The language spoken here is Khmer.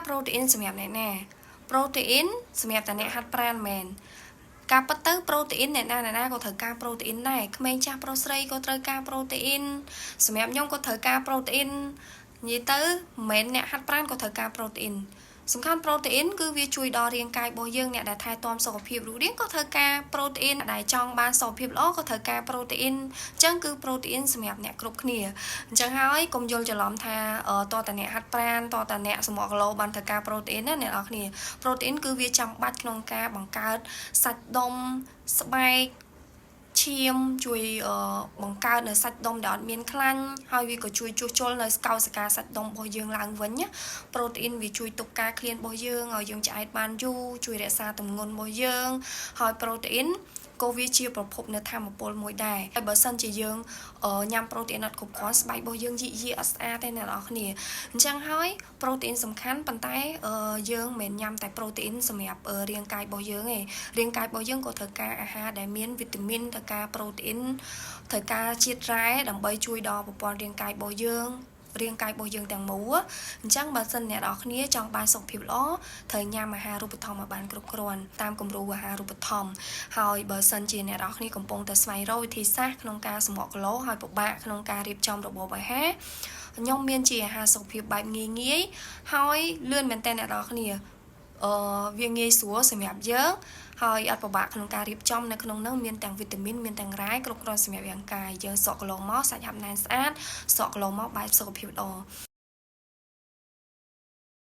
ប្រូតេអ៊ីនសម្រាប់អ្នកណាប្រូតេអ៊ីនសម្រាប់តែអ្នកហាត់ប្រាណមែនការប៉ັດទៅប្រូតេអ៊ីនអ្នកណាក៏ត្រូវការប្រូតេអ៊ីនដែរក្មេងចាស់ប្រុសស្រីក៏ត្រូវការប្រូតេអ៊ីនសម្រាប់ខ្ញុំក៏ត្រូវការប្រូតេអ៊ីននិយាយទៅមិនមែនអ្នកហាត់ប្រាណក៏ត្រូវការប្រូតេអ៊ីនសំខាន់ប្រូតេអ៊ីនគឺវាជួយដល់រាងកាយរបស់យើងអ្នកដែលថែទាំសុខភាពរូបរាងក៏ត្រូវការប្រូតេអ៊ីនដែលចង់បានសុខភាពល្អក៏ត្រូវការប្រូតេអ៊ីនអញ្ចឹងគឺប្រូតេអ៊ីនសម្រាប់អ្នកគ្រប់គ្នាអញ្ចឹងហើយកុំយល់ច្រឡំថាតើតើអ្នកហាត់ប្រាណតើតើអ្នកសម្រក់គីឡូបានត្រូវការប្រូតេអ៊ីនណាអ្នកនរគ្នាប្រូតេអ៊ីនគឺវាចាំបាច់ក្នុងការបង្កើតសាច់ដុំស្បែកឈាមជួយបង្កើតនៅសាច់ដុំដែលអត់មានខ្លាញ់ហើយវាក៏ជួយជួសជុលនៅកោសិកាសាច់ដុំរបស់យើងឡើងវិញណាប្រូតេអ៊ីនវាជួយទប់ការឃ្លានរបស់យើងឲ្យយើងឆ្អែតបានយូរជួយរក្សាទម្ងន់របស់យើងហើយប្រូតេអ៊ីនក៏វាជាប្រភពនៃធម្មពលមួយដែរហើយបើសិនជាយើងញ៉ាំប្រូតេអ៊ីនអត់គ្រប់គ្រាន់ស្បែករបស់យើងយីអត់ស្អាតទេអ្នកនរគ្នាអញ្ចឹងហើយប្រូតេអ៊ីនសំខាន់ប៉ុន្តែយើងមិនញ៉ាំតែប្រូតេអ៊ីនសម្រាប់រាងកាយរបស់យើងទេរាងកាយរបស់យើងក៏ត្រូវការអាហារដែលមានវីតាមីនត្រូវការប្រូតេអ៊ីនត្រូវការជាតិរ៉ែដើម្បីជួយដល់ប្រព័ន្ធរាងកាយរបស់យើងរាងកាយរបស់យើងទាំងមូលអញ្ចឹងបើសិនអ្នកនរគ្នាចង់បានសុខភាពល្អត្រូវញ៉ាំអាហាររូបត្ថម្ភឲ្យបានគ្រប់គ្រាន់តាមគំរូអាហាររូបត្ថម្ភហើយបើសិនជាអ្នកនរគ្នាកំពុងតែស្វែងរកវិធីសាស្ត្រក្នុងការសម្រក់គីឡូហើយពិបាកក្នុងការរៀបចំរបបអាហារខ្ញុំមានជាអាហារសុខភាពបែបងាយហើយលឿនមែនតើអ្នកនរគ្នាវាងាយស្រួលសម្រាប់យើងហើយអត់ពិបាកក្នុងការរៀបចំនៅក្នុងនោះមានទាំងវីតាមីនមានទាំងរ៉ែគ្រប់គ្រាន់សម្រាប់រាងកាយយើងសក់គីឡូមកសាច់ហាប់ណែនស្អាតសក់គីឡូមកបែបសុខភាពល្អ